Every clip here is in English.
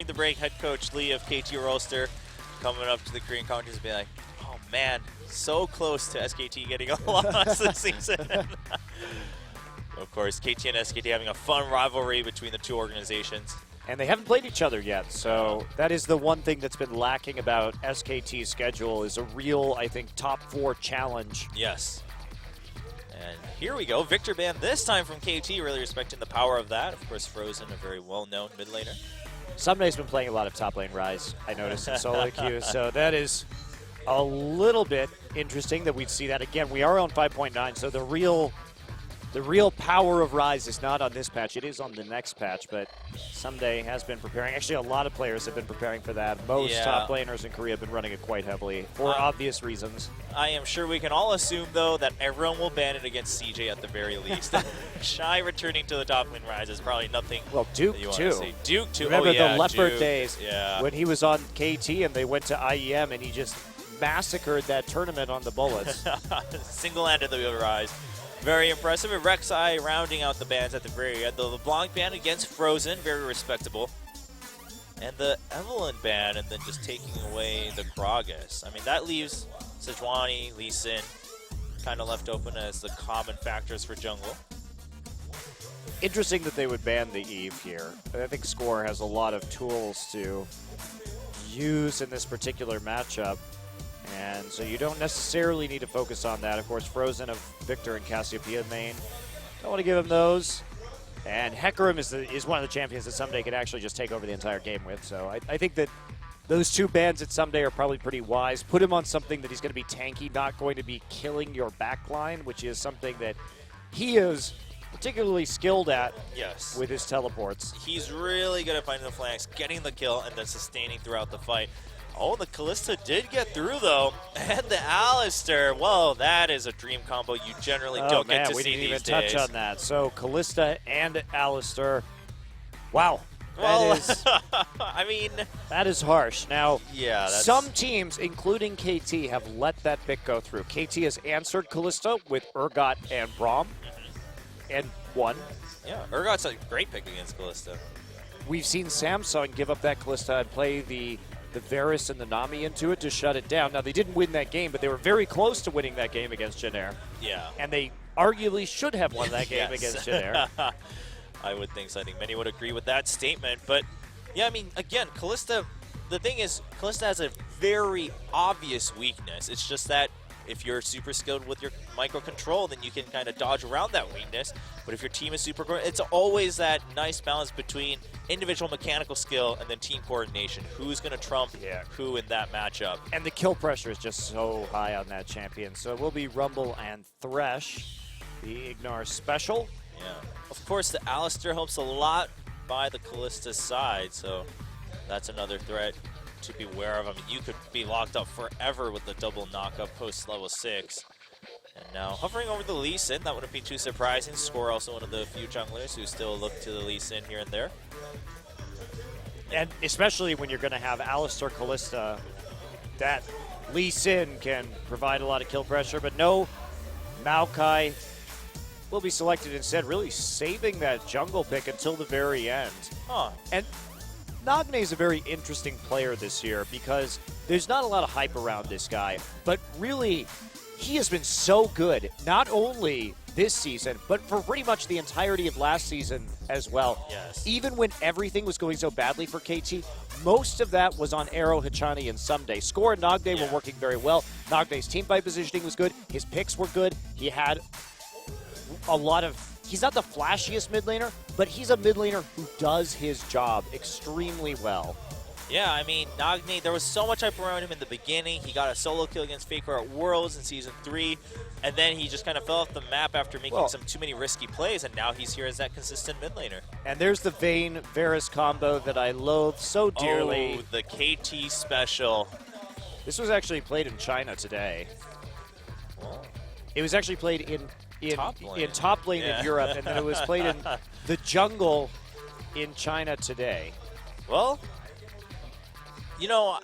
The break, head coach Lee of KT Rolster coming up to the Korean commentators and be like, oh man, so close to SKT getting a loss this season. Of course, KT and SKT having a fun rivalry between the two organizations. And they haven't played each other yet, so that is the one thing that's been lacking about SKT's schedule is a real, I think, top 4 challenge. Yes. And here we go, Victor ban this time from KT, really respecting the power of that. Of course, Frozen, a very well-known mid laner. Sunday's been playing a lot of top lane Rise, I noticed, in solo queue, so that is a little bit interesting that we'd see that again. We are on 5.9, so the real power of Rise is not on this patch. It is on the next patch, but Someday has been preparing. Actually, a lot of players have been preparing for that. Most top laners in Korea have been running it quite heavily for obvious reasons. I am sure we can all assume, though, that everyone will ban it against CJ at the very least. Shy returning to the top lane Rise is probably nothing. Well, Duke, too. Duke, too. Remember the Leopard days when he was on KT and they went to IEM and he just massacred that tournament on the Bullets. Single-handedly with Rise. Very impressive. And Rek'Sai rounding out the bans at the very end. The LeBlanc ban against Frozen, very respectable. And the Evelyn ban, and then just taking away the Gragas. I mean, that leaves Sejuani, Lee Sin kind of left open as the common factors for jungle. Interesting that they would ban the Eve here. I think Score has a lot of tools to use in this particular matchup. And so you don't necessarily need to focus on that. Of course, Frozen of Victor and Cassiopeia main. Don't want to give him those. And Hecarim is one of the champions that Someday could actually just take over the entire game with. So I think that those 2 bans at Someday are probably pretty wise. Put him on something that he's going to be tanky, not going to be killing your backline, which is something that he is particularly skilled at with his teleports. He's really good at finding the flanks, getting the kill, and then sustaining throughout the fight. Oh, the Kalista did get through, though. And the Alistair, well, that is a dream combo you generally don't get to see these days. We didn't even touch on that. So, Kalista and Alistair, wow. Well, that is, I mean, that is harsh. Now, some that's... teams, including KT, have let that pick go through. KT has answered Kalista with Urgot and Braum, and won. Yeah, Urgot's a great pick against Kalista. We've seen Samsung give up that Kalista and play the Varus and the Nami into it to shut it down. Now, they didn't win that game, but they were very close to winning that game against Jennair. Yeah. And they arguably should have won that game against Jennair. I would think so. I think many would agree with that statement. But, yeah, I mean, again, Kalista, the thing is, Kalista has a very obvious weakness. It's just that if you're super skilled with your micro control, then you can kind of dodge around that weakness. But if your team is super good, it's always that nice balance between individual mechanical skill and then team coordination. Who's going to trump who in that matchup? And the kill pressure is just so high on that champion. So it will be Rumble and Thresh, the Ignar special. Yeah. Of course, the Alistair helps a lot by the Kalista side, so that's another threat to be aware of. I mean, you could be locked up forever with the double knockup post level 6. And now hovering over the Lee Sin, that wouldn't be too surprising. Score also one of the few junglers who still look to the Lee Sin here and there. And especially when you're going to have Alistair Kalista, that Lee Sin can provide a lot of kill pressure, but no, Maokai will be selected instead, really saving that jungle pick until the very end. And Nagne is a very interesting player this year because there's not a lot of hype around this guy, but really, he has been so good, not only this season, but for pretty much the entirety of last season as well. Yes. Even when everything was going so badly for KT, most of that was on Arrow, Hachani, and Someday. Score and Nagne were working very well. Nagne's teamfight positioning was good. His picks were good. He had a lot of... He's not the flashiest mid laner, but he's a mid laner who does his job extremely well. Yeah, I mean, Nagne, there was so much hype around him in the beginning. He got a solo kill against Faker at Worlds in Season 3, and then he just kind of fell off the map after making some too many risky plays, and now he's here as that consistent mid laner. And there's the Vayne Varus combo that I loathe so dearly. Oh, the KT special. This was actually played in China today. Whoa. It was actually played in top lane in Europe, and then it was played in the jungle in China today. Well, you know,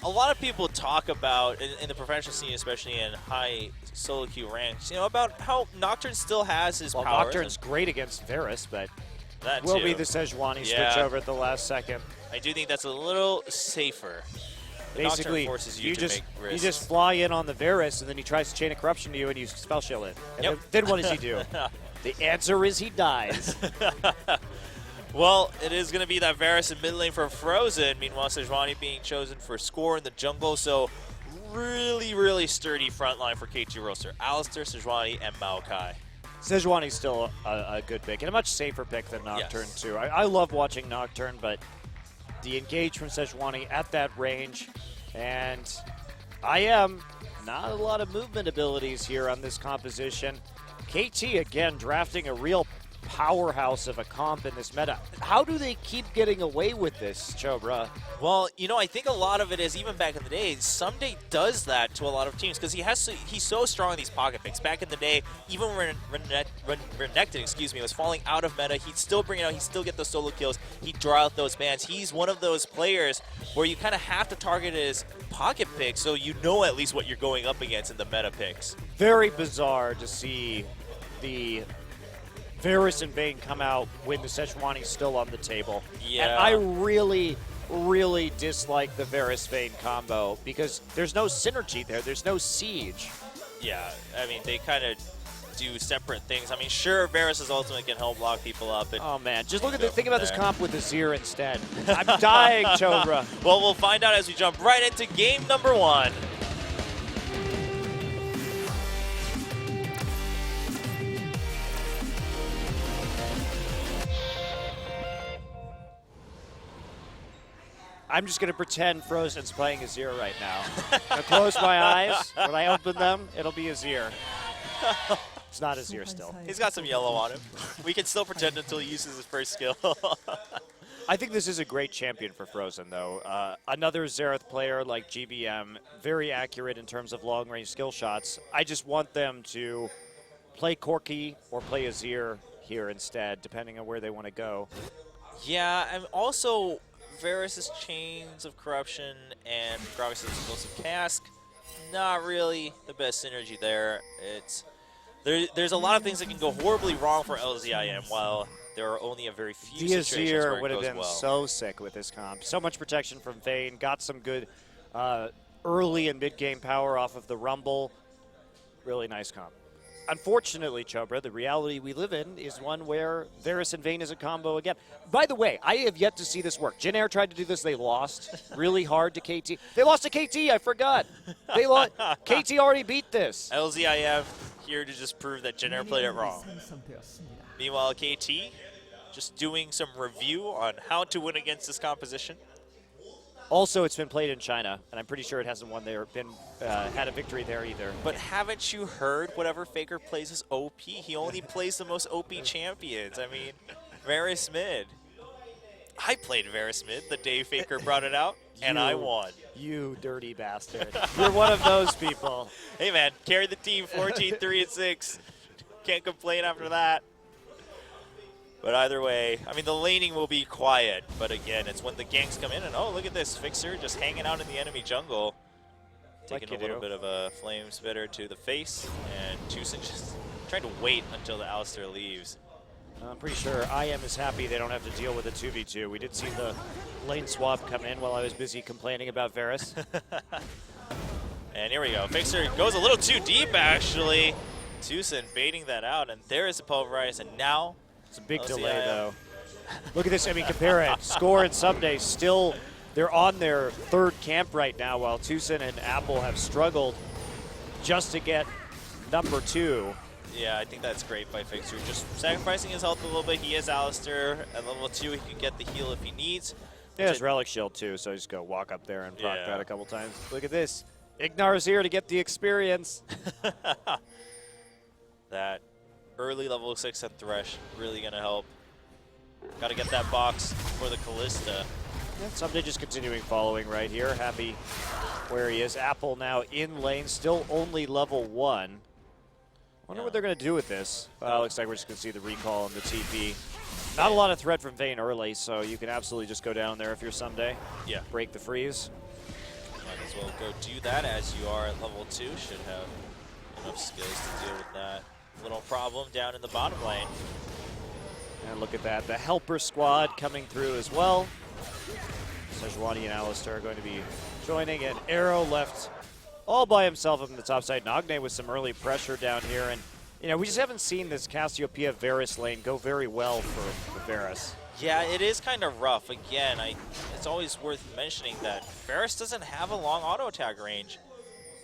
a lot of people talk about, in the professional scene, especially in high solo queue ranks, you know, about how Nocturne still has his powers. Nocturne's great against Varus, but that will be the Sejuani switch over at the last second. I do think that's a little safer. The Nocturne Basically, forces you to just make risks. you just fly in on the Varus, and then he tries to chain of corruption to you, and you spell shield it. And then what does he do? The answer is he dies. Well, it is going to be that Varus in mid lane for Frozen. Meanwhile, Sejuani being chosen for Score in the jungle. So really, really sturdy front line for KT Rolster. Alistar, Sejuani, and Maokai. Sejuani's still a good pick, and a much safer pick than Nocturne, too. I love watching Nocturne, but the engage from Sejuani at that range, and not a lot of movement abilities here on this composition. KT, again, drafting a real powerhouse of a comp in this meta. How do they keep getting away with this, Chobra? Well, you know, I think a lot of it is, even back in the day, Someday does that to a lot of teams because he's so strong in these pocket picks. Back in the day, even when Renekton, was falling out of meta, he'd still bring it out, he'd still get those solo kills, he'd draw out those bans. He's one of those players where you kind of have to target his pocket picks so you know at least what you're going up against in the meta picks. Very bizarre to see the Varus and Vayne come out when the Sejuani's still on the table. Yeah. And I really, really dislike the Varus-Vayne combo because there's no synergy there. There's no siege. Yeah, I mean, they kind of do separate things. I mean, sure, Varus' ultimate can help block people up. And oh, man. Just think about this comp with Azir instead. I'm dying, Chobra. Well, we'll find out as we jump right into game number 1. I'm just going to pretend Frozen's playing Azir right now. I'll close my eyes. When I open them, it'll be Azir. It's not Azir still. He's got some yellow on him. We can still pretend until he uses his first skill. I think this is a great champion for Frozen, though. Another Xerath player like GBM, very accurate in terms of long-range skill shots. I just want them to play Corki or play Azir here instead, depending on where they want to go. Yeah, and also Varus' Chains of Corruption and Gragas' Explosive Cask, not really the best synergy there. There's a lot of things that can go horribly wrong for LZIM, while there are only a very few situations where Azir it would have goes been well. so sick with this comp. So much protection from Vayne, got some good early and mid-game power off of the Rumble. Really nice comp. Unfortunately, Chobra, the reality we live in is one where Varus and Vayne is a combo again. By the way, I have yet to see this work. Jin Air tried to do this. They lost really hard to KT. They lost to KT. I forgot. They lost. KT already beat this. LZIM here to just prove that Jin Air played it wrong. Meanwhile, KT just doing some review on how to win against this composition. Also, it's been played in China, and I'm pretty sure it hasn't won there, had a victory there either. But haven't you heard whatever Faker plays is OP? He only plays the most OP champions. I mean, Varus mid. I played Varus mid the day Faker brought it out, and I won. You dirty bastard. You're one of those people. Hey, man, carried the team 14-3-6. Can't complain after that. But either way, I mean, the laning will be quiet. But again, it's when the ganks come in and, oh, look at this. Fixer just hanging out in the enemy jungle. Taking a little bit of a flame spitter to the face. And Tucson just trying to wait until the Alistar leaves. I'm pretty sure IM is happy they don't have to deal with a 2v2. We did see the lane swap come in while I was busy complaining about Varus. And here we go. Fixer goes a little too deep, actually. Tucson baiting that out. And there is the Pulverize. And now it's a big delay, though. Look at this. I mean, compare it. Score and Someday still, they're on their third camp right now, while Tucson and Apple have struggled just to get number 2. Yeah, I think that's great by Fixer. Just sacrificing his health a little bit. He is Alistar. At level 2, he can get the heal if he needs. Yeah, his Relic Shield, too, so just go walk up there and proc that a couple times. Look at this. Ignar's here to get the experience. That early level 6 at Thresh, really going to help. Got to get that box for the Kalista. Yeah, Someday just continuing following right here. Happy where he is. Apple now in lane, still only level 1. Wonder what they're going to do with this. Looks like we're just going to see the recall and the TP. Not a lot of threat from Vayne early, so you can absolutely just go down there if you're Someday. Yeah. Break the freeze. Might as well go do that as you are at level 2. Should have enough skills to deal with that little problem down in the bottom lane. And look at that. The helper squad coming through as well. Sejuani and Alistair are going to be joining, and Arrow left all by himself up in the top side. Nagne with some early pressure down here, and you know, we just haven't seen this Cassiopeia Varus lane go very well for Varus. Yeah, it is kind of rough. Again, it's always worth mentioning that Varus doesn't have a long auto attack range.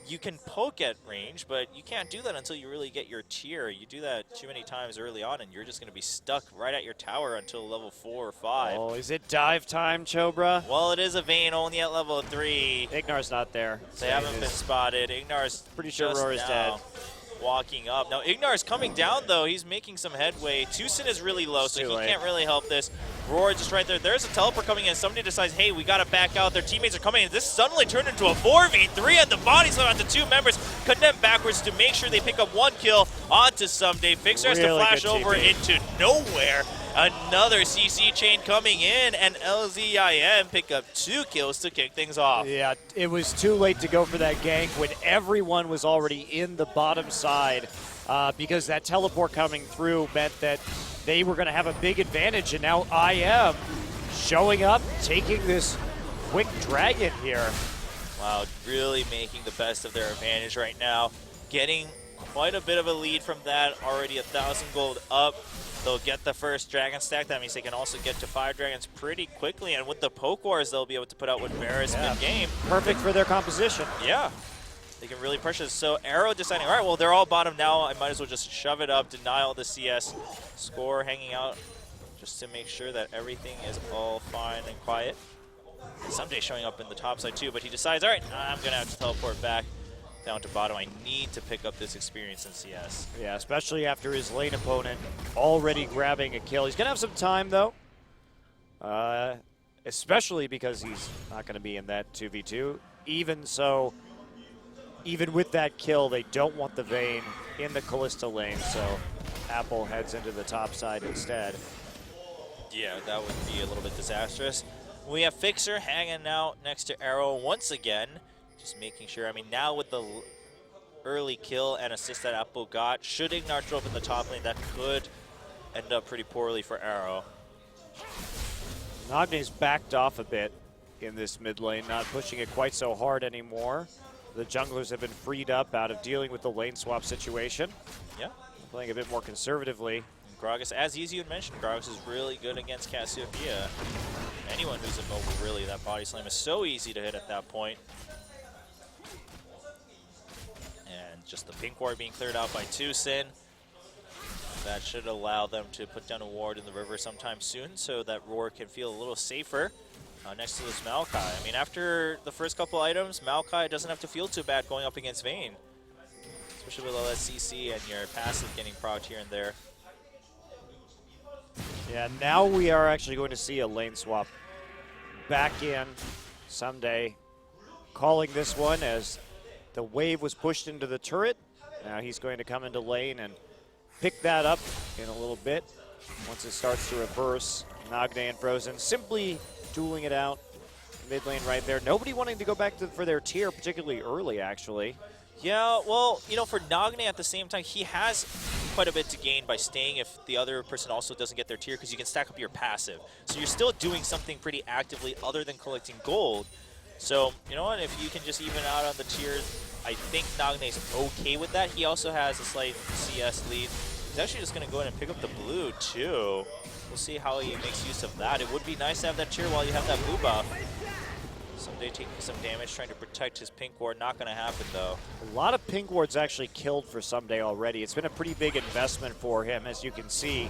You can poke at range, but you can't do that until you really get your tier. You do that too many times early on, and you're just going to be stuck right at your tower until level 4 or 5. Oh, is it dive time, Chobra? Well, it is a Vayne only at level 3. Ignar's not there. They haven't been spotted. Ignar's pretty sure Roar is dead. Walking up. Now, Ignar's coming down, though. He's making some headway. Tucson is really low, so he can't really help this. Roar just right there. There's a teleport coming in. Somebody decides, hey, we got to back out. Their teammates are coming in. This suddenly turned into a 4v3, and the body slam out to 2 members. Condemned backwards to make sure they pick up 1 kill onto Someday. Fixer has to flash over into nowhere. Another CC chain coming in, and LZIM pick up 2 kills to kick things off. Yeah, it was too late to go for that gank when everyone was already in the bottom side because that teleport coming through meant that they were going to have a big advantage, and now IM showing up, taking this quick dragon here. Wow, really making the best of their advantage right now. Getting quite a bit of a lead from that, already 1,000 gold up. They'll get the first dragon stack. That means they can also get to 5 dragons pretty quickly. And with the poke wars, they'll be able to put out with Varus mid-game. Perfect for their composition. Yeah. They can really pressure this. So Arrow deciding, all right, well, they're all bottom now. I might as well just shove it up, deny all the CS. Score hanging out just to make sure that everything is all fine and quiet. Someday showing up in the top side too, but he decides, all right, I'm going to have to teleport back down to bottom. I need to pick up this experience in CS. Yeah, especially after his lane opponent already grabbing a kill. He's going to have some time, though, especially because he's not going to be in that 2v2. Even so, even with that kill, they don't want the Vayne in the Callista lane, so Apple heads into the top side instead. Yeah, that would be a little bit disastrous. We have Fixer hanging out next to Arrow once again. Just making sure, I mean, now with the early kill and assist that Apple got, should Ignar show up in the top lane, that could end up pretty poorly for Arrow. Nagne's backed off a bit in this mid lane, not pushing it quite so hard anymore. The junglers have been freed up out of dealing with the lane swap situation. Yeah. Playing a bit more conservatively. And Gragas, as you had mentioned, Gragas is really good against Cassiopeia. Anyone who's immobile, really, that body slam is so easy to hit at that point. And just the pink ward being cleared out by Tucson. That should allow them to put down a ward in the river sometime soon so that Roar can feel a little safer next to this Maokai. I mean, after the first couple items, Maokai doesn't have to feel too bad going up against Vayne. Especially with all that CC and your passive getting procced here and there. Yeah, now we are actually going to see a lane swap back in someday. Calling this one as the wave was pushed into the turret. Now he's going to come into lane and pick that up in a little bit. Once it starts to reverse, Nagne and Frozen simply dueling it out. Mid lane right there. Nobody wanting to go back for their tier, particularly early, actually. Yeah, well, you know, for Nagne at the same time, he has quite a bit to gain by staying if the other person also doesn't get their tier, because you can stack up your passive. So you're still doing something pretty actively other than collecting gold. So, you know what, if you can just even out on the tiers, I think Nagne's okay with that. He also has a slight CS lead. He's actually just going to go in and pick up the blue, too. We'll see how he makes use of that. It would be nice to have that tier while you have that blue buff. Someday taking some damage, trying to protect his pink ward. Not going to happen, though. A lot of pink wards actually killed for Someday already. It's been a pretty big investment for him, as you can see.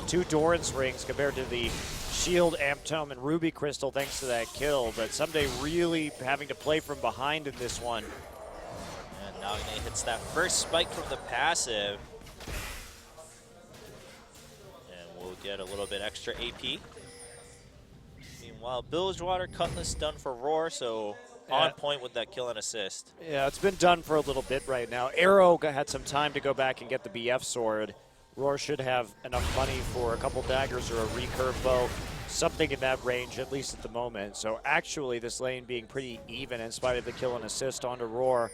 2 Doran's rings compared to the Shield, Amp Tome, and Ruby Crystal thanks to that kill. But Someday really having to play from behind in this one. And Nagne hits that first spike from the passive. And we'll get a little bit extra AP. Meanwhile, Bilgewater, Cutlass done for Roar, so on point with that kill and assist. Yeah, it's been done for a little bit right now. Arrow had some time to go back and get the BF sword. Roar should have enough money for a couple daggers or a recurve bow, something in that range, at least at the moment. So actually, this lane being pretty even in spite of the kill and assist onto Roar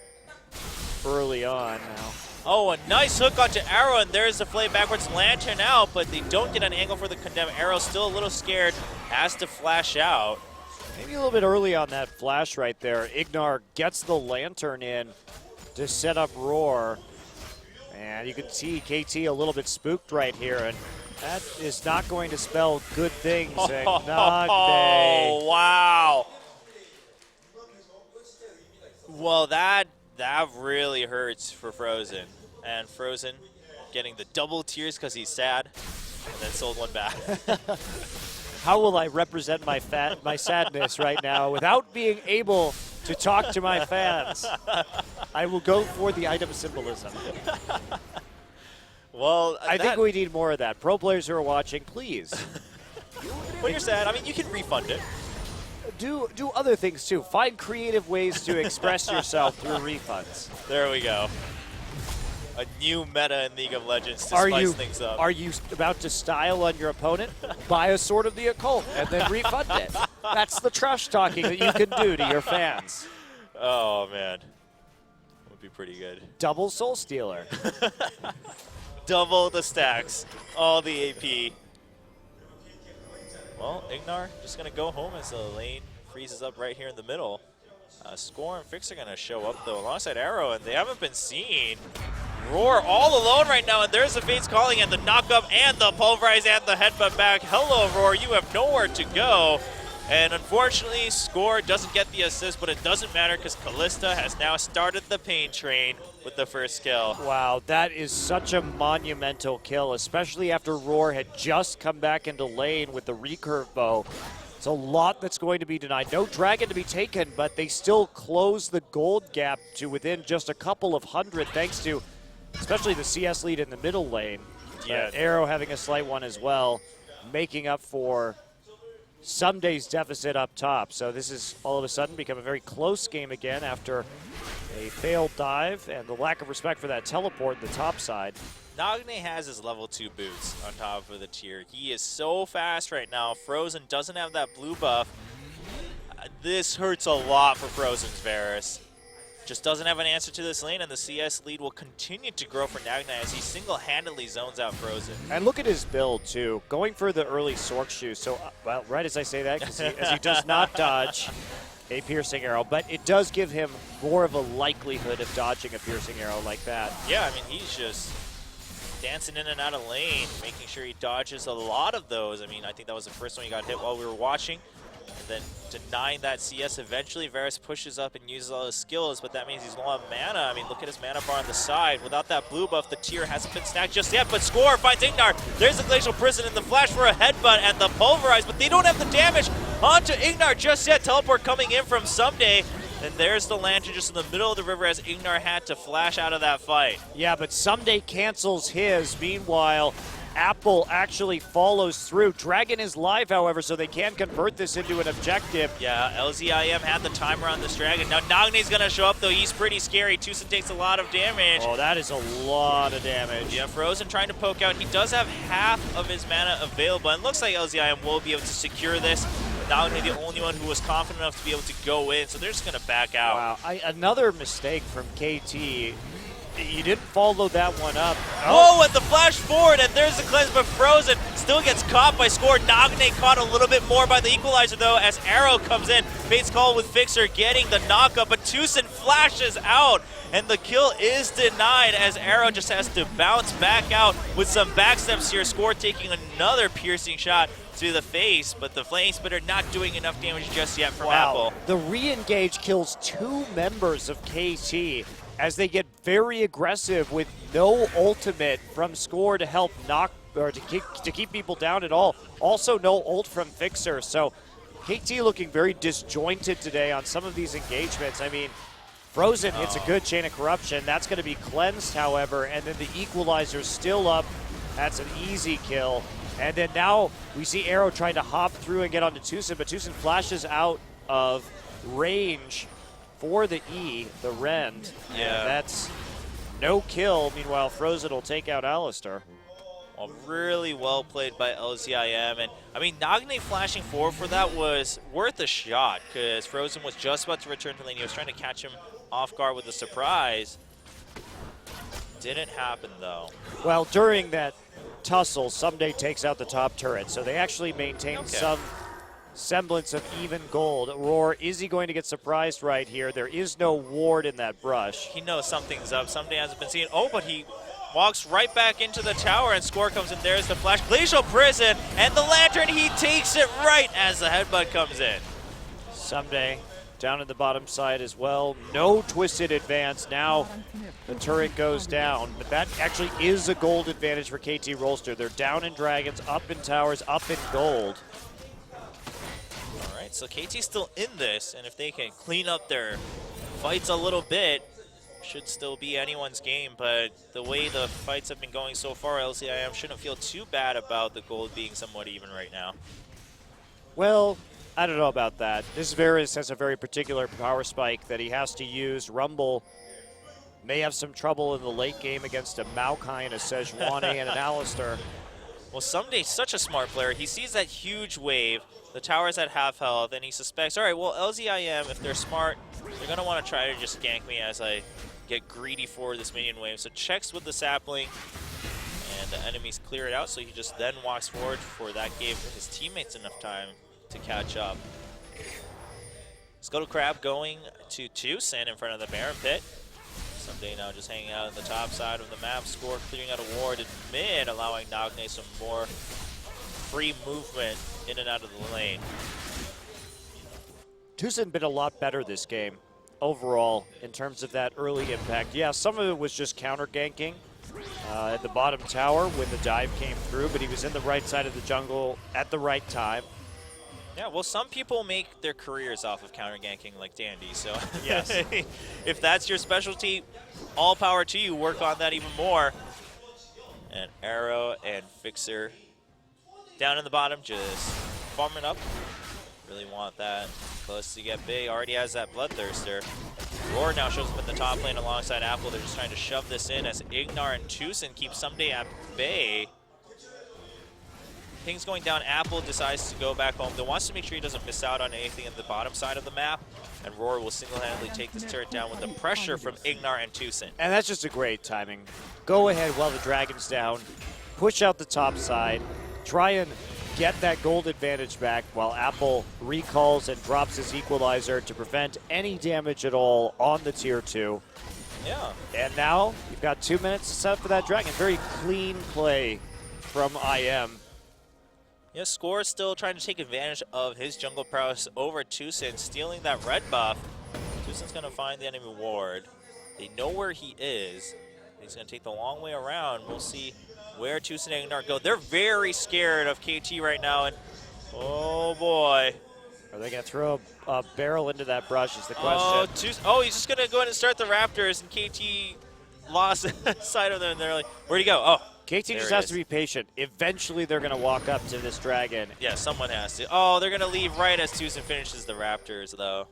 early on now. Oh, a nice hook onto Arrow, and there's the flay backwards lantern out, but they don't get an angle for the condemned. Arrow still a little scared, has to flash out. Maybe a little bit early on that flash right there. Ignar gets the lantern in to set up Roar. And you can see KT a little bit spooked right here. And that is not going to spell good things. Oh, wow. Well, that really hurts for Frozen. And Frozen getting the double tears because he's sad, and then sold one back. How will I represent my sadness right now without being able to talk to my fans? I will go for the item symbolism. Well, I think we need more of that. Pro players who are watching, please. When you're sad, I mean, you can refund it. Do other things too. Find creative ways to express yourself through refunds. There we go. A new meta in League of Legends to spice things up. Are you about to style on your opponent? Buy a Sword of the Occult and then refund it. That's the trash talking that you can do to your fans. Oh, man. That would be pretty good. Double Soul Stealer. Double the stacks. All the AP. Well, Ignar just going to go home as the lane freezes up right here in the middle. Score and Fix are going to show up, though, alongside Arrow, and they haven't been seen. Roar all alone right now, and there's the Fates calling, and the knock-up, and the pulverize, and the headbutt back. Hello, Roar, you have nowhere to go. And unfortunately, Score doesn't get the assist, but it doesn't matter because Kalista has now started the pain train with the first kill. Wow, that is such a monumental kill, especially after Roar had just come back into lane with the recurve bow. It's a lot that's going to be denied. No dragon to be taken, but they still close the gold gap to within just a couple of hundred, thanks to especially the CS lead in the middle lane. Yeah. Arrow having a slight one as well, making up for Sunday's deficit up top. So this is all of a sudden become a very close game again after a failed dive and the lack of respect for that teleport in the top side. Nagne has his level 2 boots on top of the tier. He is so fast right now. Frozen doesn't have that blue buff. This hurts a lot for Frozen's Varus. Just doesn't have an answer to this lane, and the CS lead will continue to grow for Nagne as he single-handedly zones out Frozen. And look at his build, too. Going for the early Sork shoe. So, well, right as I say that, as he does not dodge a piercing arrow, but it does give him more of a likelihood of dodging a piercing arrow like that. Yeah, I mean, he's just dancing in and out of lane, making sure he dodges a lot of those. I mean, I think that was the first one he got hit while we were watching. And then denying that CS eventually, Varus pushes up and uses all his skills, but that means he's low on mana. I mean, look at his mana bar on the side. Without that blue buff, the tier hasn't been stacked just yet, but Score finds Ignar. There's the Glacial Prison and the flash for a headbutt and the pulverize, but they don't have the damage onto Ignar just yet. Teleport coming in from Someday. And there's the lantern just in the middle of the river as Ignar had to flash out of that fight. Yeah, but Someday cancels his. Meanwhile, Apple actually follows through. Dragon is live, however, so they can convert this into an objective. Yeah, LZIM had the timer on this Dragon. Now Nagne's going to show up, though. He's pretty scary. Tucson takes a lot of damage. Oh, that is a lot of damage. Yeah, Frozen trying to poke out. He does have half of his mana available, and looks like LZIM will be able to secure this. Nagne the only one who was confident enough to be able to go in, so they're just going to back out. Wow, another mistake from KT. You didn't follow that one up. Oh, and the flash forward, and there's the cleanse, but Frozen still gets caught by Score. Nagne caught a little bit more by the equalizer, though, as Arrow comes in. Fates call with Fixer getting the knockup, but Tucson flashes out, and the kill is denied as Arrow just has to bounce back out with some backsteps here. Score taking another piercing shot to the face, but the Flame Spitter not doing enough damage just yet from Apple. The re-engage kills 2 members of KT as they get very aggressive with no ultimate from Score to help knock or to keep people down at all. Also no ult from Fixer, so KT looking very disjointed today on some of these engagements. I mean, Frozen hits a good chain of corruption. That's going to be cleansed, however, and then the equalizer's still up. That's an easy kill. And then now we see Arrow trying to hop through and get onto Tucson, but Tucson flashes out of range for the E, the Rend. Yeah. And that's no kill. Meanwhile, Frozen will take out Alistar. Well, really well played by LZIM. And, I mean, Nagne flashing forward for that was worth a shot because Frozen was just about to return to lane. He was trying to catch him off guard with a surprise. Didn't happen, though. Well, during that tussle, Someday takes out the top turret, so they actually maintain some semblance of even gold. Roar, is he going to get surprised right here? There is no ward in that brush. He knows something's up. Somebody hasn't been seen. Oh, but he walks right back into the tower, and Score comes in. There's the flash. Glacial Prison, and the Lantern, he takes it right as the headbutt comes in. Someday down in the bottom side as well. No twisted advance. Now the turret goes down, but that actually is a gold advantage for KT Rolster. They're down in dragons, up in towers, up in gold. All right, so KT's still in this, and if they can clean up their fights a little bit, should still be anyone's game. But the way the fights have been going so far, LCIM shouldn't feel too bad about the gold being somewhat even right now. Well, I don't know about that. This Varus has a very particular power spike that he has to use. Rumble may have some trouble in the late game against a Maokai and a Sejuani and an Alistar. Well, Someday, such a smart player. He sees that huge wave. The tower's at half health, and he suspects, all right, well, LZIM, if they're smart, they're going to want to try to just gank me as I get greedy for this minion wave. So checks with the sapling, and the enemies clear it out, so he just then walks forward for that gave his teammates enough time to catch up. Scuttle Crab going to Tucson in front of the Baron Pit. Someday now just hanging out on the top side of the map. Score clearing out a ward in mid, allowing Nagne some more free movement in and out of the lane. Tucson been a lot better this game overall in terms of that early impact. Yeah, some of it was just counter ganking at the bottom tower when the dive came through, but he was in the right side of the jungle at the right time. Yeah, well, some people make their careers off of counter ganking like Dandy, so yes. If that's your specialty, all power to you. Work on that even more. And Arrow and Fixer down in the bottom, just farming up. Really want that. Close to get big. Already has that Bloodthirster. Roar now shows up in the top lane alongside Apple. They're just trying to shove this in as Ignar and Tucson keep Someday at bay. Things going down. Apple decides to go back home. They wants to make sure he doesn't miss out on anything in the bottom side of the map. And Roar will single-handedly take this turret down with the pressure from Ignar and Tucson. And that's just a great timing. Go ahead while the dragon's down. Push out the top side. Try and get that gold advantage back while Apple recalls and drops his equalizer to prevent any damage at all on the tier 2. Yeah. And now you've got 2 minutes to set up for that dragon. Very clean play from IM. Yeah, Score is still trying to take advantage of his jungle prowess over Tucson, stealing that red buff. Tucson's going to find the enemy ward. They know where he is. He's going to take the long way around. We'll see where Tucson and Ignar go. They're very scared of KT right now, and oh boy. Are they going to throw a barrel into that brush is the question. Oh, he's just going to go ahead and start the Raptors, and KT lost sight of them. They're like, where'd he go? Oh. KT just has to be patient. Eventually, they're going to walk up to this dragon. Yeah, someone has to. Oh, they're going to leave right as Tucson finishes the Raptors, though.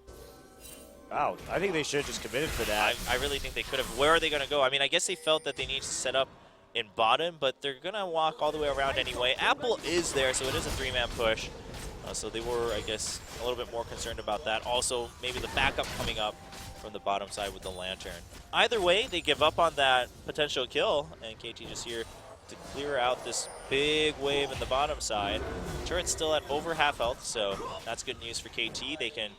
Wow, I think they should have just committed for that. I really think they could have. Where are they going to go? I mean, I guess they felt that they need to set up in bottom, but they're going to walk all the way around anyway. Apple is there, so it is a 3-man push. So they were, I guess, a little bit more concerned about that. Also, maybe the backup coming up from the bottom side with the Lantern. Either way, they give up on that potential kill, and KT just here to clear out this big wave in the bottom side. Turret's still at over half health, so that's good news for KT. They can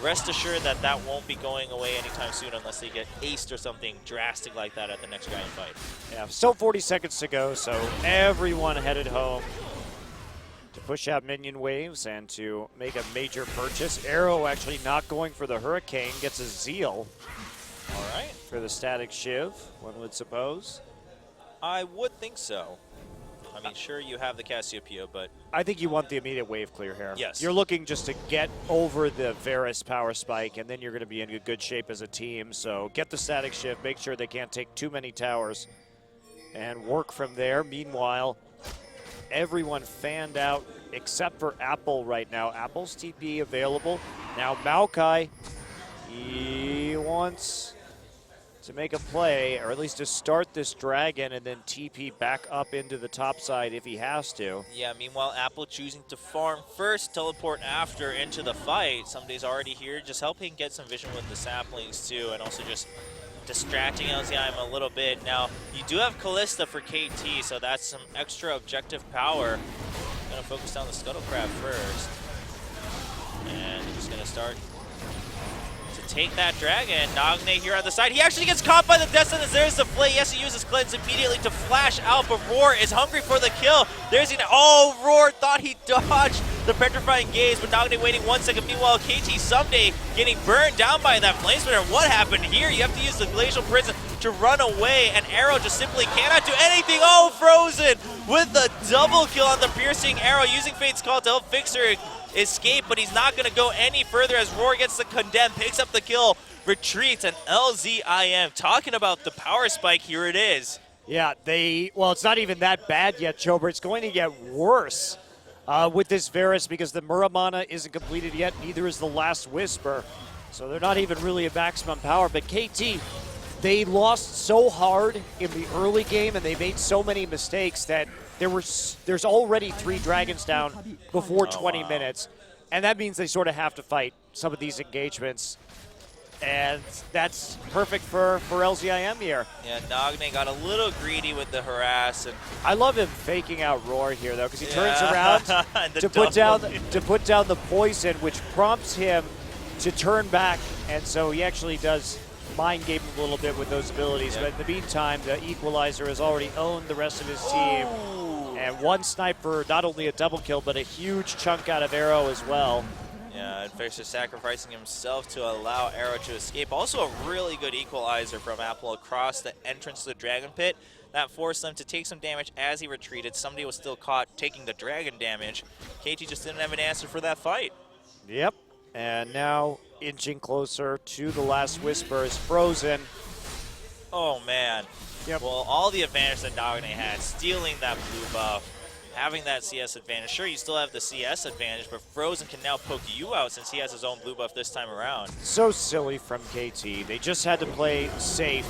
rest assured that that won't be going away anytime soon unless they get aced or something drastic like that at the next dragon fight. Yeah, still 40 seconds to go, so everyone headed home to push out minion waves and to make a major purchase. Arrow actually not going for the Hurricane, gets a Zeal. All right. For the static Shiv, one would suppose. I would think so. I mean, sure, you have the Cassiopeia, but I think you want the immediate wave clear here. Yes. You're looking just to get over the Varus power spike, and then you're going to be in good shape as a team. So get the static shift, make sure they can't take too many towers, and work from there. Meanwhile, everyone fanned out except for Apple right now. Apple's TP available. Now Maokai, he wants to make a play, or at least to start this dragon and then TP back up into the top side if he has to. Yeah, meanwhile, Apple choosing to farm first, teleport after into the fight. Somebody's already here, just helping get some vision with the saplings too, and also just distracting LZIM a little bit. Now, you do have Kalista for KT, so that's some extra objective power. Gonna focus down the Scuttle Crab first. And they're just going to start to take that dragon. Nagne here on the side. He actually gets caught by the Destinus. There's the flay. Yes, he uses cleanse immediately to flash out, but Roar is hungry for the kill. There's an Roar thought he dodged the petrifying gaze, but Nagne waiting 1 second. Meanwhile, KT Someday getting burned down by that flame spitter. What happened here? You have to use the glacial prison to run away, and Arrow just simply cannot do anything. Frozen with the double kill on the piercing arrow, using Fate's Call to help Fixer escape, but he's not going to go any further as Roar gets the condemn, picks up the kill, retreats, and LZIM talking about the power spike. Here it is. Yeah, well, it's not even that bad yet, Joe, but it's going to get worse with this Varus because the Muramana isn't completed yet, neither is the Last Whisper. So they're not even really at maximum power, but KT, they lost so hard in the early game and they made so many mistakes that there's already 3 dragons down before 20 minutes. And that means they sort of have to fight some of these engagements. And that's perfect for LZIM here. Yeah, Nagne got a little greedy with the harass. And I love him faking out Roar here, though, because he turns around to put down the poison, which prompts him to turn back. And so he actually does mind game a little bit with those abilities. But in the meantime, the Equalizer has already owned the rest of his team. And one snipe for not only a double kill, but a huge chunk out of Arrow as well. Yeah, and Fixer sacrificing himself to allow Arrow to escape. Also a really good Equalizer from Apple across the entrance to the Dragon Pit. That forced them to take some damage as he retreated. Somebody was still caught taking the dragon damage. KT just didn't have an answer for that fight. Yep, and now inching closer to the Last Whisper is Frozen. Oh, man. Yep. Well, all the advantage that Nagne had, stealing that blue buff, having that CS advantage. Sure, you still have the CS advantage, but Frozen can now poke you out since he has his own blue buff this time around. So silly from KT. They just had to play safe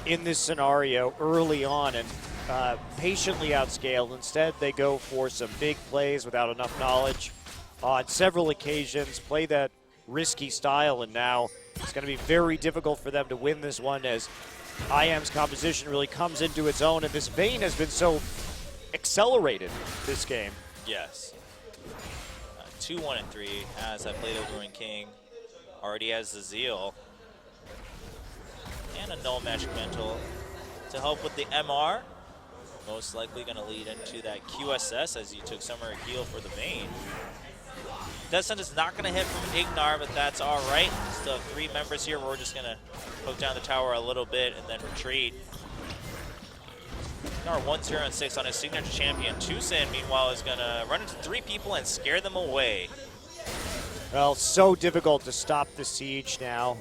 in this scenario early on and patiently outscale. Instead, they go for some big plays without enough knowledge. On several occasions, play that risky style, and now it's going to be very difficult for them to win this one as IM's composition really comes into its own, and this Vayne has been so accelerated this game. Yes. 2-1 and 3 as I played over Ruined King. Already has the Zeal. And a Null Magic Mantle to help with the MR. Most likely going to lead into that QSS as you took Summer Heal for the Vayne. Descent is not going to hit from Ignar, but that's all right. Still have 3 members here. We're just going to poke down the tower a little bit and then retreat. Ignar 1-0-6 on his signature champion. Tucson, meanwhile, is going to run into 3 people and scare them away. Well, so difficult to stop the siege now.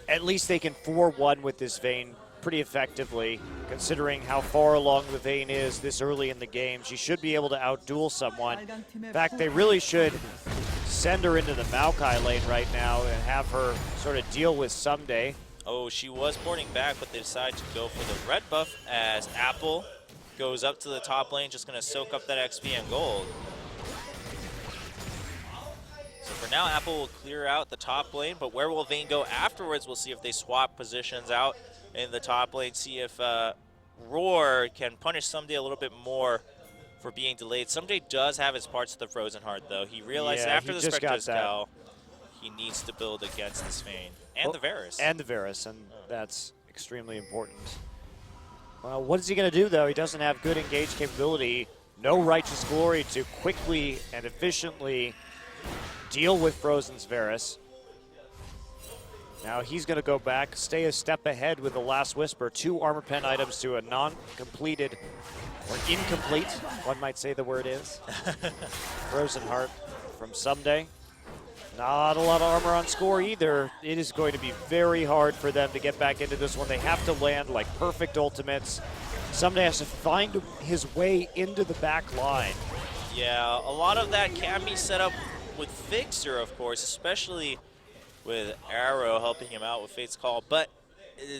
At least they can 4-1 with this Vayne pretty effectively, considering how far along the Vayne is this early in the game. She should be able to outduel someone. In fact, they really should send her into the Maokai lane right now and have her sort of deal with Someday. Oh, she was porting back, but they decided to go for the red buff as Apple goes up to the top lane, just going to soak up that XP and gold. So for now, Apple will clear out the top lane, but where will Vayne go afterwards? We'll see if they swap positions out in the top lane, see if Roar can punish Someday a little bit more for being delayed. Someday does have his parts of the Frozen Heart, though. He realized after the Spectre's Cow, he needs to build against this Vayne. And the Varus. And the Varus, and that's extremely important. Well, what is he going to do, though? He doesn't have good engage capability. No Righteous Glory to quickly and efficiently deal with Frozen's Varus. Now he's going to go back, stay a step ahead with the Last Whisper. 2 armor pen items to a non-completed, or incomplete, one might say the word is, Frozen Heart from Someday. Not a lot of armor on score either. It is going to be very hard for them to get back into this one. They have to land like perfect ultimates. Someday has to find his way into the back line. Yeah, a lot of that can be set up with Fixer, of course, especially with Arrow helping him out with Fate's Call, but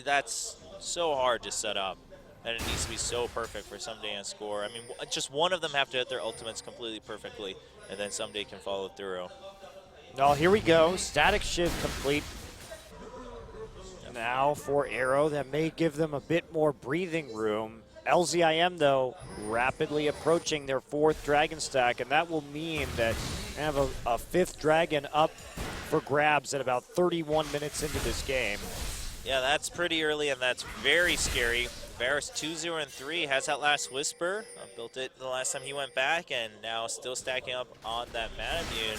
that's so hard to set up, and it needs to be so perfect for Someday and score. I mean, just one of them have to hit their ultimates completely perfectly, and then Someday can follow through. Now here we go, static shift complete. Now for Arrow, that may give them a bit more breathing room. LZIM, though, rapidly approaching their 4th Dragon stack, and that will mean that Have a 5th dragon up for grabs at about 31 minutes into this game. Yeah, that's pretty early, and that's very scary. Varus 2-0-3 has that last Whisper. Built it the last time he went back, and now still stacking up on that Mana Immune.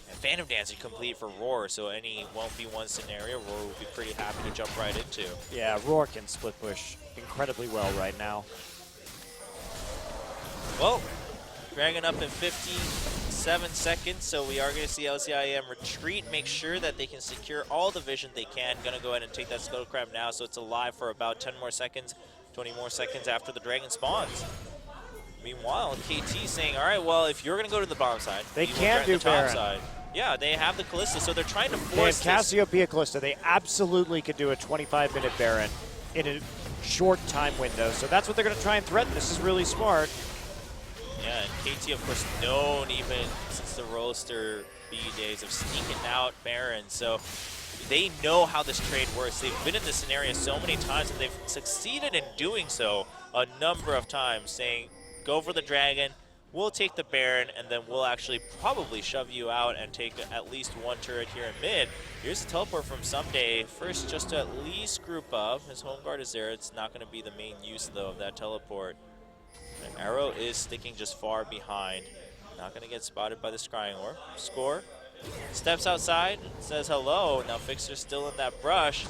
And Phantom Dance is complete for Roar, so any 1v1 scenario, Roar will be pretty happy to jump right into. Yeah, Roar can split push incredibly well right now. Well, Dragon up in 57 seconds, so we are going to see LCIM retreat, make sure that they can secure all the vision they can. Going to go ahead and take that Scuttle Crab now, so it's alive for about 10 more seconds, 20 more seconds after the Dragon spawns. Meanwhile, KT saying, all right, well, if you're going to go to the bottom side, they can do the top Baron. side. Yeah, they have the Kalista, so they're trying to force They have Cassiopeia Kalista. They absolutely could do a 25-minute Baron in a short time window, so that's what they're going to try and threaten. This is really smart. Yeah, and KT, of course, known even since the Rolster B days of sneaking out Baron. So they know how this trade works. They've been in this scenario so many times, and they've succeeded in doing so a number of times, saying, go for the Dragon, we'll take the Baron, and then we'll actually probably shove you out and take at least one turret here in mid. Here's a teleport from Someday. First, just to at least group up. His home guard is there. It's not going to be the main use, though, of that teleport. And Arrow is sticking just far behind. Not going to get spotted by the Scrying Orb. Score. Steps outside, says hello. Now Fixer's still in that brush.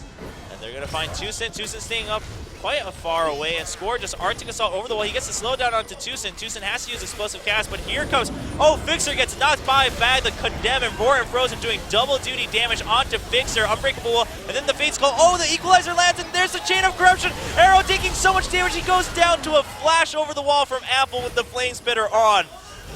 And they're going to find Tucson. Tucson staying up quite far away. And Score just Arctic Assault over the wall. He gets to slow down onto Tucson. Tucson has to use Explosive Cast, but here comes... Oh, Fixer gets knocked by Bag, the Condemn, and Roar and Frozen doing double duty damage onto Fixer. Unbreakable wall. And then the Fate's Call. Oh, the Equalizer lands, and there's the Chain of Corruption. Arrow taking so much damage, he goes down to a flash over the wall from Apple with the Flame Spitter on.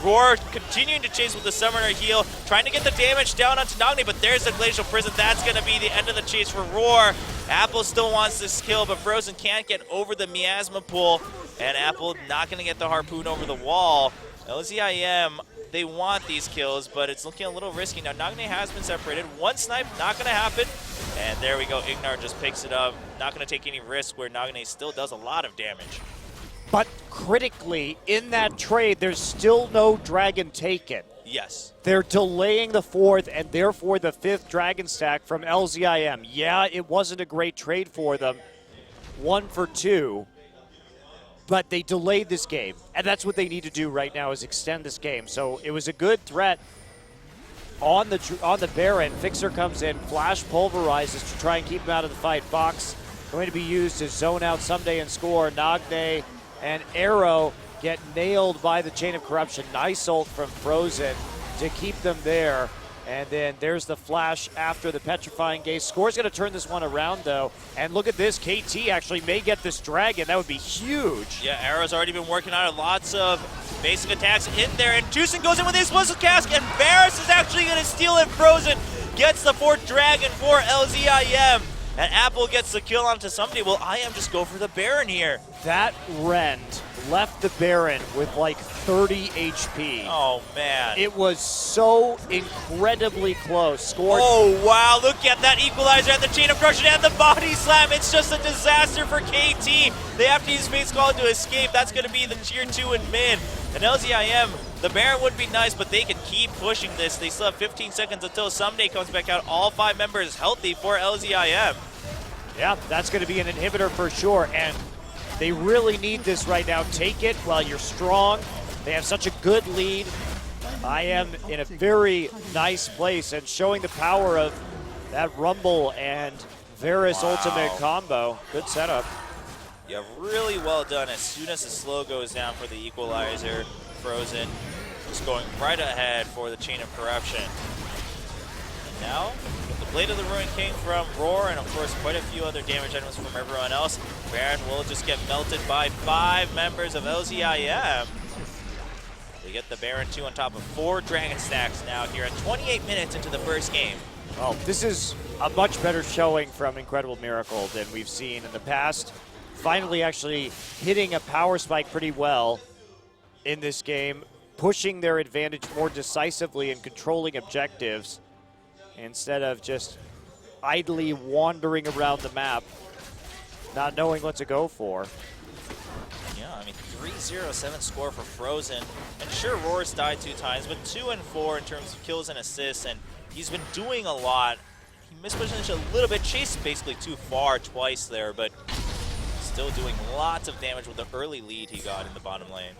Roar continuing to chase with the Summoner heal, trying to get the damage down onto Nagni, but there's the Glacial Prison. That's going to be the end of the chase for Roar. Apple still wants this kill, but Frozen can't get over the Miasma Pool, and Apple not going to get the Harpoon over the wall. LZIM, they want these kills, but it's looking a little risky. Now, Nagni has been separated. One snipe, not going to happen. And there we go. Ignar just picks it up. Not going to take any risk where Nagni still does a lot of damage. But critically, in that trade, there's still no dragon taken. Yes. They're delaying the 4th and therefore the 5th dragon stack from LZIM. Yeah, it wasn't a great trade for them. 1 for 2. But they delayed this game. And that's what they need to do right now is extend this game. So it was a good threat on the Baron. Fixer comes in, Flash pulverizes to try and keep him out of the fight. Fox going to be used to zone out Someday and score. Nagne and Arrow get nailed by the Chain of Corruption. Nice ult from Frozen to keep them there. And then there's the flash after the Petrifying Gaze. Score's going to turn this one around, though. And look at this. KT actually may get this Dragon. That would be huge. Yeah, Arrow's already been working on lots of basic attacks in there. And Tucson goes in with the Explosive Cask. And Varus is actually going to steal it. Frozen gets the 4th Dragon for LZIM. And Apple gets the kill onto somebody. Will IM just go for the Baron here? That Rend left the Baron with like 30 HP. Oh, man. It was so incredibly close. Scored. Oh, wow. Look at that Equalizer and the Chain of Corruption and the Body Slam. It's just a disaster for KT. They have to use Fate's Call to escape. That's going to be the tier 2 in mid. And LZIM, the Baron would be nice, but they can keep pushing this. They still have 15 seconds until Someday comes back out. All 5 members healthy for LZIM. Yeah, that's going to be an inhibitor for sure. And they really need this right now. Take it while you're strong. They have such a good lead. I am in a very nice place and showing the power of that Rumble and Varus ultimate combo. Good setup. Yeah, really well done. As soon as the slow goes down for the Equalizer, Frozen just going right ahead for the Chain of Corruption. And now, with the Blade of the Ruin King from Roar, and of course quite a few other damage items from everyone else, Baron will just get melted by 5 members of LZIM. They get the Baron 2 on top of 4 Dragon stacks now here at 28 minutes into the first game. Well, this is a much better showing from Incredible Miracle than we've seen in the past. Finally actually hitting a power spike pretty well in this game, pushing their advantage more decisively and controlling objectives instead of just idly wandering around the map, not knowing what to go for. Yeah, I mean, 307 score for Frozen. And sure, Roar's died 2 times, but 2 and 4 in terms of kills and assists, and he's been doing a lot. He mispositioned a little bit, chased basically too far twice there, but still doing lots of damage with the early lead he got in the bottom lane.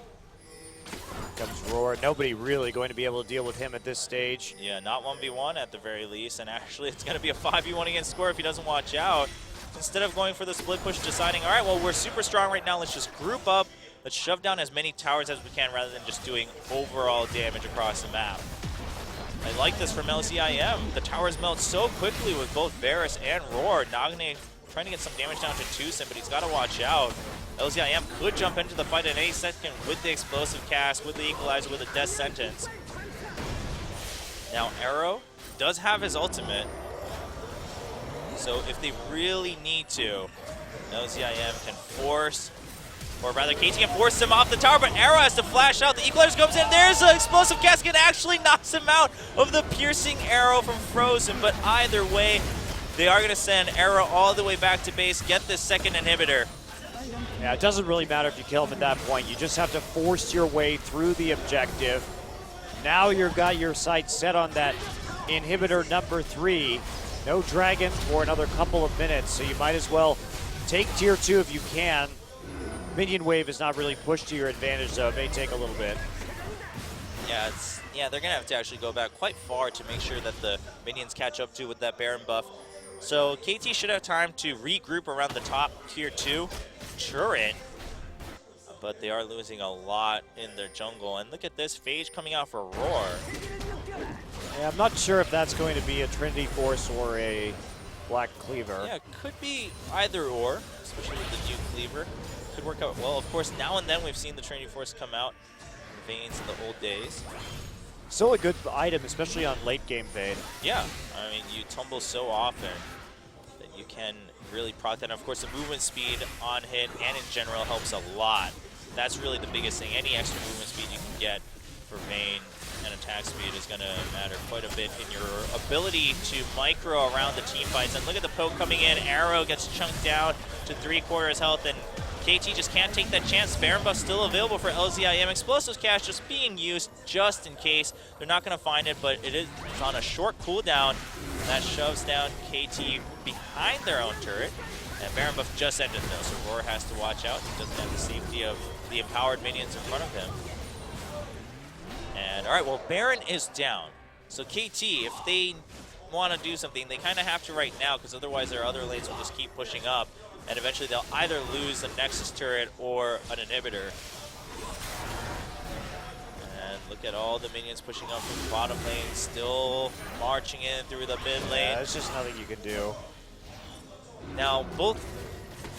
Comes Roar. Nobody really going to be able to deal with him at this stage. Yeah, not 1v1 at the very least, and actually it's going to be a 5v1 against Score if he doesn't watch out. Instead of going for the split push, deciding, all right, well, we're super strong right now, let's just group up, let's shove down as many towers as we can rather than just doing overall damage across the map. I like this from LCIM. The towers melt so quickly with both Varus and Roar. Nagne trying to get some damage down to Tucson, but he's got to watch out. LCIM could jump into the fight at any second with the explosive cast, with the equalizer, with a death sentence. Now Arrow does have his ultimate, so if they really need to, LCIM can force, or rather KT can force him off the tower, but Arrow has to flash out. The equalizer comes in, there's an explosive cast, and actually knocks him out of the piercing arrow from Frozen, but either way, they are going to send Arrow all the way back to base, get this second inhibitor. Yeah, it doesn't really matter if you kill him at that point. You just have to force your way through the objective. Now you've got your sights set on that inhibitor number 3. No dragon for another couple of minutes, so you might as well take tier 2 if you can. Minion wave is not really pushed to your advantage, so it may take a little bit. Yeah, they're going to have to actually go back quite far to make sure that the minions catch up to with that Baron buff. So KT should have time to regroup around the top tier 2 turret, but they are losing a lot in their jungle. And look at this, Phage coming out for Roar. Yeah, I'm not sure if that's going to be a Trinity Force or a Black Cleaver. Yeah, it could be either or, especially with the new Cleaver. Could work out well. Of course, now and then we've seen the Trinity Force come out in Vayne's in the old days. Still a good item, especially on late game Vayne. Yeah, I mean, you tumble so often that you can really proc that. And of course, the movement speed on hit and in general helps a lot. That's really the biggest thing. Any extra movement speed you can get for Vayne and attack speed is going to matter quite a bit in your ability to micro around the team fights. And look at the poke coming in. Arrow gets chunked down to 3/4 health, and KT just can't take that chance. Baron buff still available for LZIM. Explosives cast just being used just in case. They're not going to find it, but it is on a short cooldown. That shoves down KT behind their own turret. And Baron buff just ended though, so Roar has to watch out. He doesn't have the safety of the empowered minions in front of him. And all right, well, Baron is down. So KT, if they want to do something, they kind of have to right now, because otherwise their other lanes will just keep pushing up. And eventually they'll either lose the Nexus turret or an inhibitor. And look at all the minions pushing up from the bottom lane, still marching in through the mid lane. Yeah, there's just nothing you can do. Now, both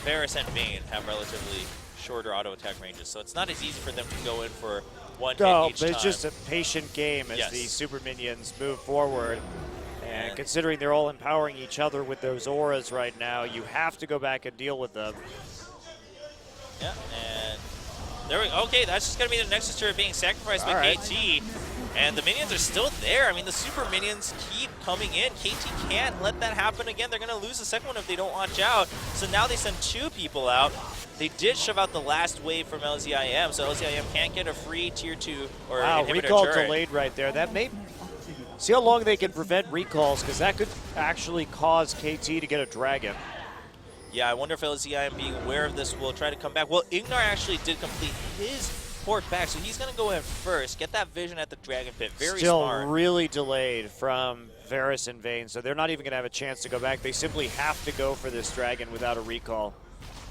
Varus and Vayne have relatively shorter auto attack ranges, so it's not as easy for them to go in for one hit each but time. it's just a patient game as the super minions move forward. And considering they're all empowering each other with those auras right now, you have to go back and deal with them. Yeah, and there we go. Okay, that's just going to be the Nexus turret being sacrificed by KT. And the minions are still there. I mean, the super minions keep coming in. KT can't let that happen again. They're going to lose the second one if they don't watch out. So now they send 2 people out. They did shove out the last wave from LZIM, so LZIM can't get a free tier 2 or inhibitor recall turret. Delayed right there. That may... See how long they can prevent recalls, because that could actually cause KT to get a dragon. Yeah, I wonder if LZIM, being aware of this, will try to come back. Well, Ignar actually did complete his port back, so he's going to go in first, get that vision at the dragon pit. Very smart. Still really delayed from Varus and Vayne, so they're not even going to have a chance to go back. They simply have to go for this dragon without a recall.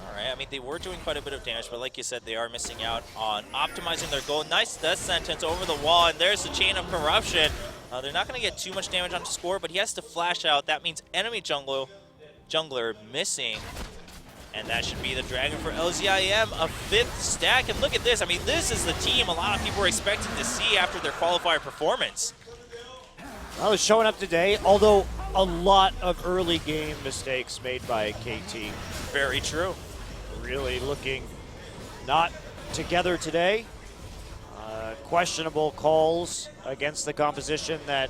All right, I mean, they were doing quite a bit of damage, but like you said, they are missing out on optimizing their goal. Nice death sentence over the wall, and there's the chain of corruption. They're not going to get too much damage on Score, but he has to flash out. That means enemy jungler missing, and that should be the dragon for LZIM, a 5th stack. And look at this. I mean, this is the team a lot of people were expecting to see after their qualifier performance. I was showing up today, although a lot of early game mistakes made by KT. Very true. Really looking not together today. Questionable calls against the composition that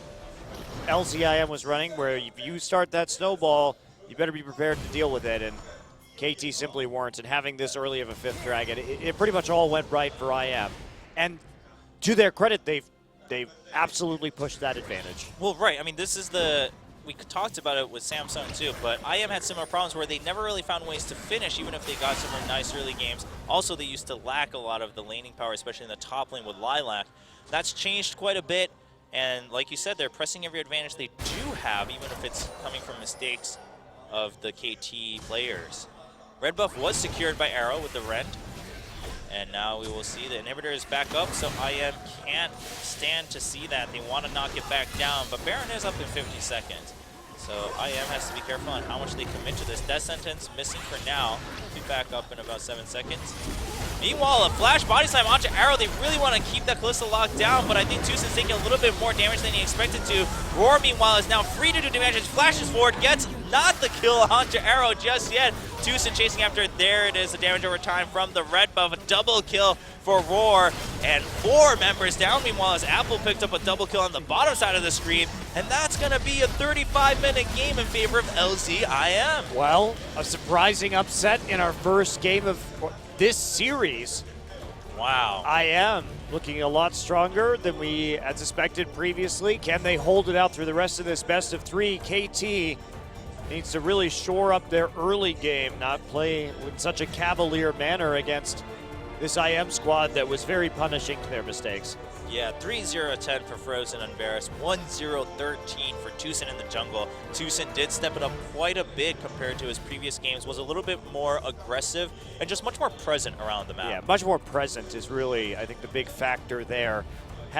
LCIM was running, where if you start that snowball, you better be prepared to deal with it. And KT simply weren't, and having this early of a 5th dragon, it pretty much all went right for IM. And to their credit, they've absolutely pushed that advantage. Well, right. I mean, this is we talked about it with Samsung too, but IM had similar problems where they never really found ways to finish, even if they got some really nice early games. Also, they used to lack a lot of the laning power, especially in the top lane with Lilac. That's changed quite a bit, and like you said, they're pressing every advantage they do have, even if it's coming from mistakes of the KT players. Red buff was secured by Arrow with the Rend, and now we will see the inhibitor is back up, so IM can't stand to see that. They want to knock it back down, but Baron is up in 50 seconds. So IM has to be careful on how much they commit to this. Death Sentence missing for now. Be back up in about 7 seconds. Meanwhile, a flash body slam onto Arrow. They really want to keep that Kalista locked down, but I think Tusin's taking a little bit more damage than he expected to. Roar, meanwhile, is now free to do damage. Flashes forward, gets not the kill onto Arrow just yet. Tusin chasing after. There it is, the damage over time from the red buff. A double kill for Roar, and 4 members down. Meanwhile, as Apple picked up a double kill on the bottom side of the screen, and that's going to be a 35-minute game in favor of LCIM. Well, a surprising upset in our first game of this series. Wow. IM looking a lot stronger than we had suspected previously. Can they hold it out through the rest of this best of 3? KT needs to really shore up their early game, not play in such a cavalier manner against this IM squad that was very punishing to their mistakes. Yeah, 3-0-10 for Frozen and Varus, 1-0-13 for Tusin in the jungle. Tusin did step it up quite a bit compared to his previous games, was a little bit more aggressive and just much more present around the map. Yeah, much more present is really, I think, the big factor there.